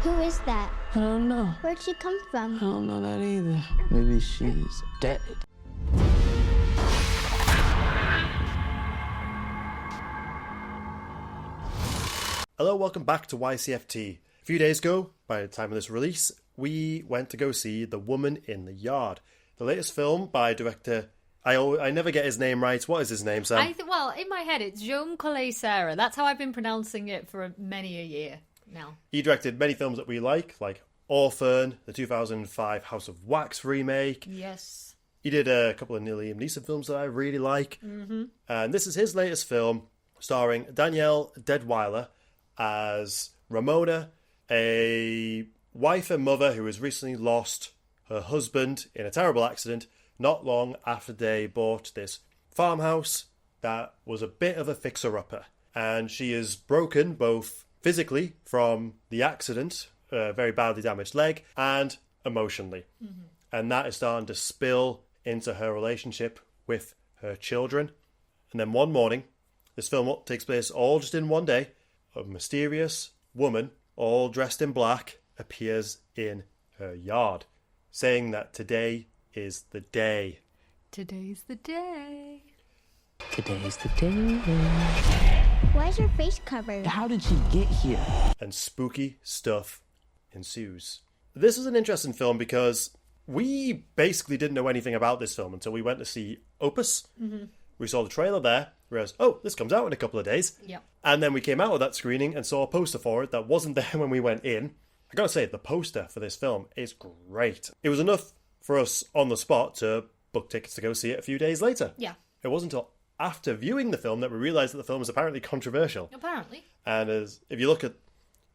Who is that? I don't know. Where'd she come I from? don't know that either. Maybe she's dead. Hello, welcome back to Ycft. A few days ago, by the time of this release, we went to go see The Woman in the Yard, the latest film by director... I never get his name right. What is his name, Sam? Well, in my head, it's Jaume Collet-Serra. That's how I've been pronouncing it for many a year now. He directed many films that we like Orphan, the 2005 House of Wax remake. Yes. He did a couple of Liam Neeson films that I really like. Mm-hmm. And this is his latest film, starring Danielle Deadwyler as Ramona, a wife and mother who has recently lost her husband in a terrible accident not long after they bought this farmhouse that was a bit of a fixer-upper. And she is broken both physically from the accident, a very badly damaged leg, and emotionally. Mm-hmm. And that is starting to spill into her relationship with her children. And then one morning, this film takes place all just in one day, a mysterious woman, all dressed in black, appears in her yard, saying that today is the day. Today's the day. Today's the day. Why is your face covered? How did she get here? And spooky stuff ensues. This is an interesting film because we basically didn't know anything about this film until we went to see Opus. Mm-hmm. We saw the trailer there, realized, oh, this comes out in a couple of days. Yep. And then we came out of that screening and saw a poster for it that wasn't there when we went in. I gotta say, the poster for this film is great. It was enough for us on the spot to book tickets to go see it a few days later. Yeah. It wasn't until after viewing the film that we realised that the film was apparently controversial. Apparently. And if you look at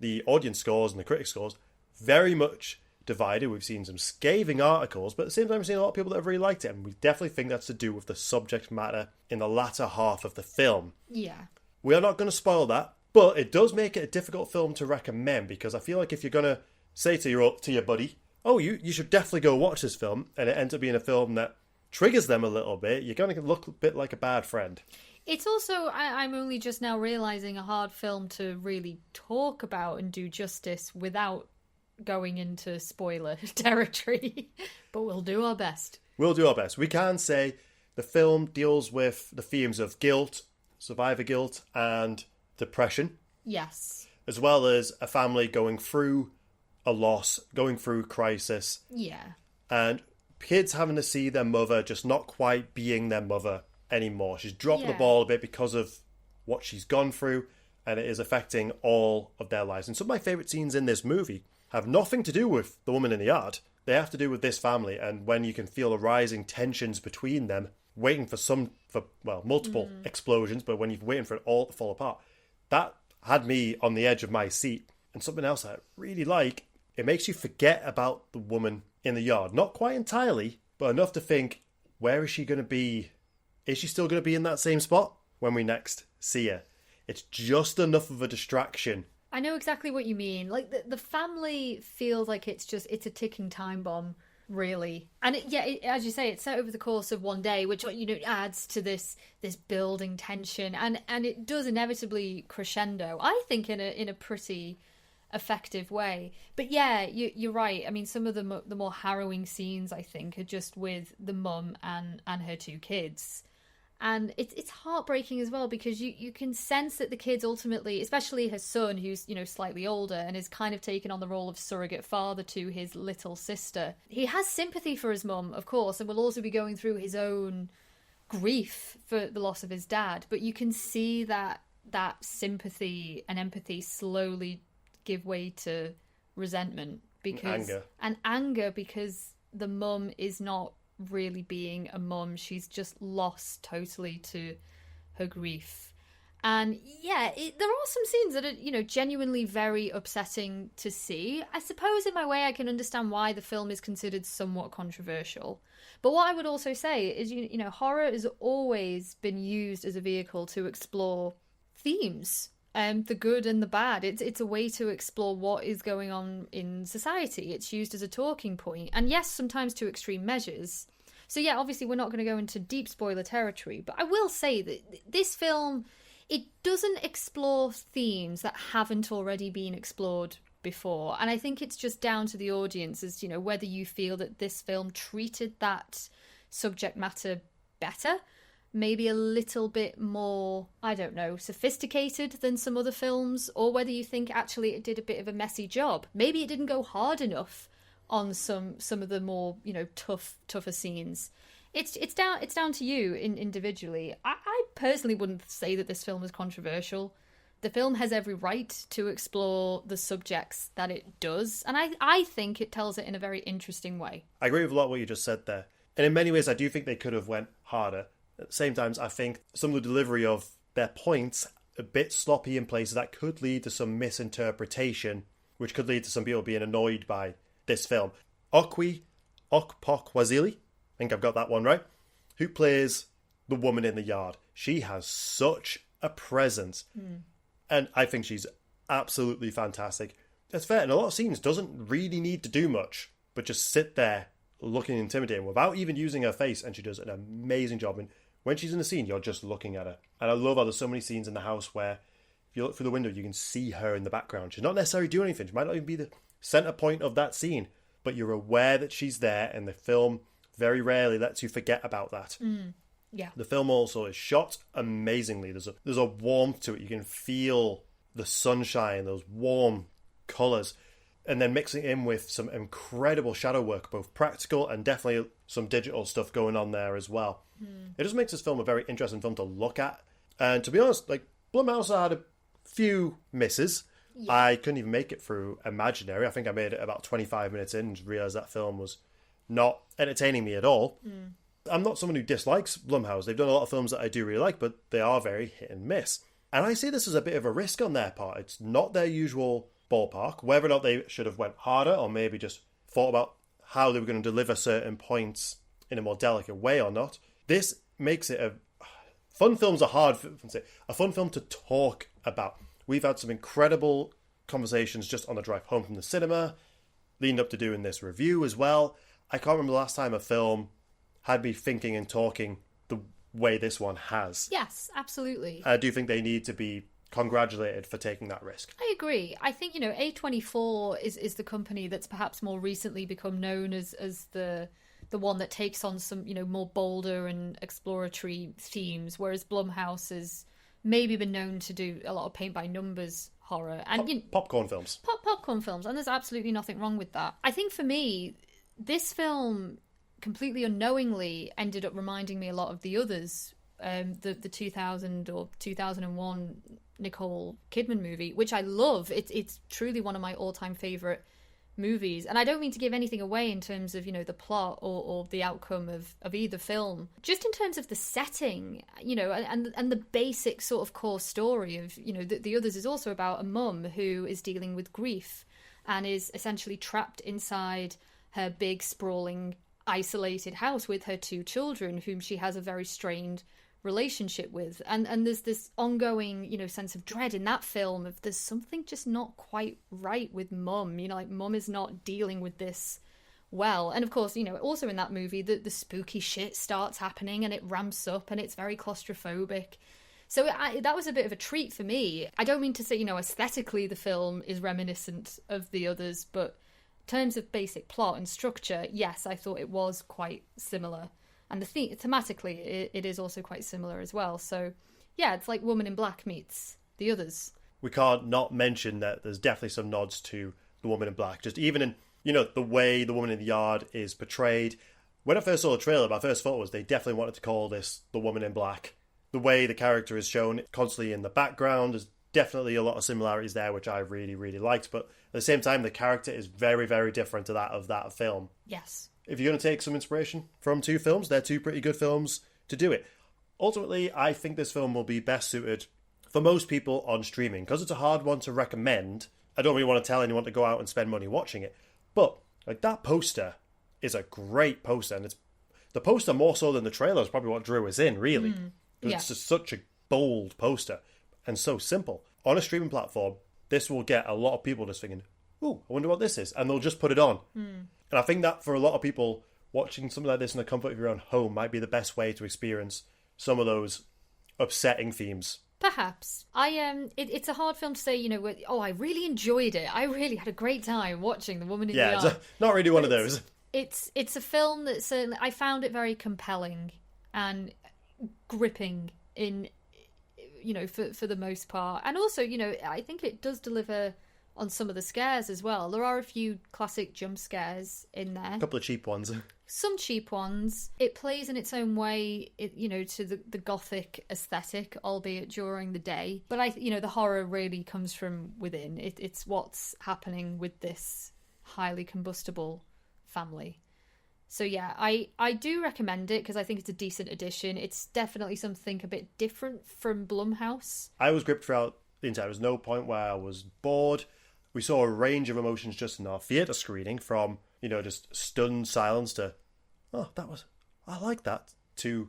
the audience scores and the critic scores, very much divided. We've seen some scathing articles, but at the same time we've seen a lot of people that have really liked it, and we definitely think that's to do with the subject matter in the latter half of the film. Yeah. We are not going to spoil that, but it does make it a difficult film to recommend, because I feel like if you're going to say to your buddy, oh, you should definitely go watch this film, and it ends up being a film that triggers them a little bit, you're going to look a bit like a bad friend. It's also, I'm only just now realising, a hard film to really talk about and do justice without going into spoiler territory. But we'll do our best. We'll do our best. We can say the film deals with the themes of guilt, survivor guilt, and depression. Yes. As well as a family going through a loss, going through crisis. Yeah. And kids having to see their mother just not quite being their mother anymore. She's dropped the ball a bit because of what she's gone through, and it is affecting all of their lives. And some of my favourite scenes in this movie have nothing to do with the woman in the yard. They have to do with this family, and when you can feel the rising tensions between them, waiting for multiple explosions, but when you're waiting for it all to fall apart, that had me on the edge of my seat. And something else I really like, it makes you forget about the woman in the yard. Not quite entirely, but enough to think, where is she going to be? Is she still going to be in that same spot when we next see her? It's just enough of a distraction. I know exactly what you mean. Like, the family feels like it's a ticking time bomb, really. And as you say, it's set over the course of one day, which, adds to this building tension. And it does inevitably crescendo, I think, in a pretty effective way. But yeah, you're right. I mean, some of the more harrowing scenes, I think, are just with the mum and her two kids. And it's heartbreaking as well, because you can sense that the kids ultimately, especially her son, who's, slightly older and is kind of taken on the role of surrogate father to his little sister. He has sympathy for his mum, of course, and will also be going through his own grief for the loss of his dad. But you can see that sympathy and empathy slowly give way to resentment and anger because the mum is not really being a mum. She's just lost totally to her grief. And yeah, there are some scenes that are, genuinely very upsetting to see. I suppose in my way I can understand why the film is considered somewhat controversial. But what I would also say is, horror has always been used as a vehicle to explore themes, the good and the bad. It's a way to explore what is going on in society. It's used as a talking point. And yes, sometimes to extreme measures. So yeah, obviously we're not going to go into deep spoiler territory, but I will say that this film, it doesn't explore themes that haven't already been explored before. And I think it's just down to the audience as, you know, whether you feel that this film treated that subject matter better, maybe a little bit more, I don't know, sophisticated than some other films, or whether you think actually it did a bit of a messy job. Maybe it didn't go hard enough on some of the more, you know, tougher scenes. It's down to you individually. I personally wouldn't say that this film is controversial. The film has every right to explore the subjects that it does, and I think it tells it in a very interesting way. I agree with a lot of what you just said there. And in many ways, I do think they could have went harder. At the same time, I think some of the delivery of their points a bit sloppy in places that could lead to some misinterpretation, which could lead to some people being annoyed by this film. Okpokwazili, I think I've got that one right, who plays the woman in the yard. She has such a presence. And I think she's absolutely fantastic. That's fair. In a lot of scenes, doesn't really need to do much, but just sit there looking intimidating without even using her face. And she does an amazing job. And when she's in the scene, you're just looking at her. And I love how there's so many scenes in the house where if you look through the window, you can see her in the background. She's not necessarily doing anything. She might not even be the center point of that scene, but you're aware that she's there, and the film very rarely lets you forget about that. Yeah. The film also is shot amazingly. There's a warmth to it. You can feel the sunshine, those warm colours, and then mixing it in with some incredible shadow work, both practical and definitely some digital stuff going on there as well. It just makes this film a very interesting film to look at. And to be honest, like, Blumhouse had a few misses. Yeah. I couldn't even make it through Imaginary. I think I made it about 25 minutes in and realised that film was not entertaining me at all. I'm not someone who dislikes Blumhouse. They've done a lot of films that I do really like, but they are very hit and miss. And I see this as a bit of a risk on their part. It's not their usual ballpark. Whether or not they should have went harder or maybe just thought about how they were going to deliver certain points in a more delicate way or not. This makes it a... Fun films are hard, a fun film to talk about. We've had some incredible conversations just on the drive home from the cinema, leading up to doing this review as well. I can't remember the last time a film had me thinking and talking the way this one has. Yes, absolutely. I do think they need to be congratulated for taking that risk. I agree. I think, you know, A24 is the company that's perhaps more recently become known as the one that takes on some, you know, more bolder and exploratory themes, whereas Blumhouse has maybe been known to do a lot of paint-by-numbers horror. And popcorn films. Popcorn films, and there's absolutely nothing wrong with that. I think for me, this film completely unknowingly ended up reminding me a lot of the others, the 2000 or 2001 Nicole Kidman movie, which I love. It's truly one of my all-time favourite movies, and I don't mean to give anything away in terms of, you know, the plot or the outcome of either film. Just in terms of the setting, you know, and the basic sort of core story of, you know, the others is also about a mum who is dealing with grief and is essentially trapped inside her big, sprawling, isolated house with her two children, whom she has a very strained relationship with, and there's this ongoing, you know, sense of dread in that film of there's something just not quite right with mum, you know, like mum is not dealing with this well. And of course, you know, also in that movie the spooky shit starts happening and it ramps up and it's very claustrophobic. So that was a bit of a treat for me. I don't mean to say, you know, aesthetically the film is reminiscent of the others, but in terms of basic plot and structure, yes, I thought it was quite similar. And thematically, it is also quite similar as well. So, yeah, it's like Woman in Black meets the others. We can't not mention that there's definitely some nods to the Woman in Black. Just even in, you know, the way the Woman in the Yard is portrayed. When I first saw the trailer, my first thought was they definitely wanted to call this the Woman in Black. The way the character is shown constantly in the background, there's definitely a lot of similarities there, which I really, really liked. But at the same time, the character is very, very different to that of that film. Yes. If you're going to take some inspiration from two films, they're two pretty good films to do it. Ultimately, I think this film will be best suited for most people on streaming, because it's a hard one to recommend. I don't really want to tell anyone to go out and spend money watching it, but like that poster is a great poster, and it's the poster more so than the trailer is probably what drew us in, really. Yeah. It's just such a bold poster and so simple. On a streaming platform, this will get a lot of people just thinking, "Ooh, I wonder what this is," and they'll just put it on. And I think that for a lot of people, watching something like this in the comfort of your own home might be the best way to experience some of those upsetting themes Perhaps. It's a hard film to say, I really enjoyed it. I really had a great time watching The Woman in the Yard. Yeah, it's not really one of those. It's a film that certainly, I found it very compelling and gripping in, for the most part. And also, I think it does deliver on some of the scares as well. There are a few classic jump scares in there. A couple of cheap ones. Some cheap ones. It plays in its own way, to the gothic aesthetic, albeit during the day. But the horror really comes from within. It's what's happening with this highly combustible family. So yeah, I do recommend it because I think it's a decent addition. It's definitely something a bit different from Blumhouse. I was gripped throughout the entire. There was no point where I was bored. We saw a range of emotions just in our theatre screening, from just stunned silence to, I like that, to,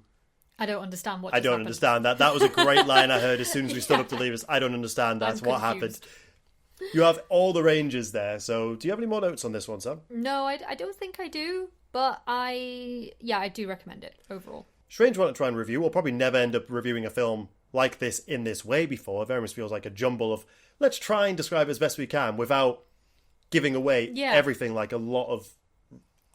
I don't understand what I just don't happened. understand that. That was a great line I heard as soon as we stood up to leave us. I don't understand that. I'm What confused. happened? You have all the ranges there. So do you have any more notes on this one, Sam? No, I don't think I do. But I do recommend it overall. Strange one to try and review. We'll probably never end up reviewing a film like this in this way before. It very much feels like a jumble of, let's try and describe it as best we can without giving away everything, like a lot of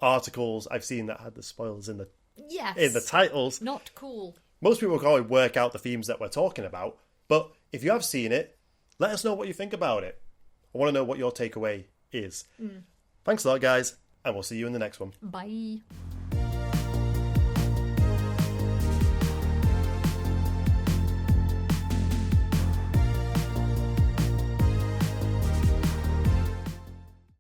articles I've seen that had the spoilers in the titles. Not cool. Most people can probably work out the themes that we're talking about, but if you have seen it, let us know what you think about it. I want to know what your takeaway is. Thanks a lot, guys, and we'll see you in the next one. Bye.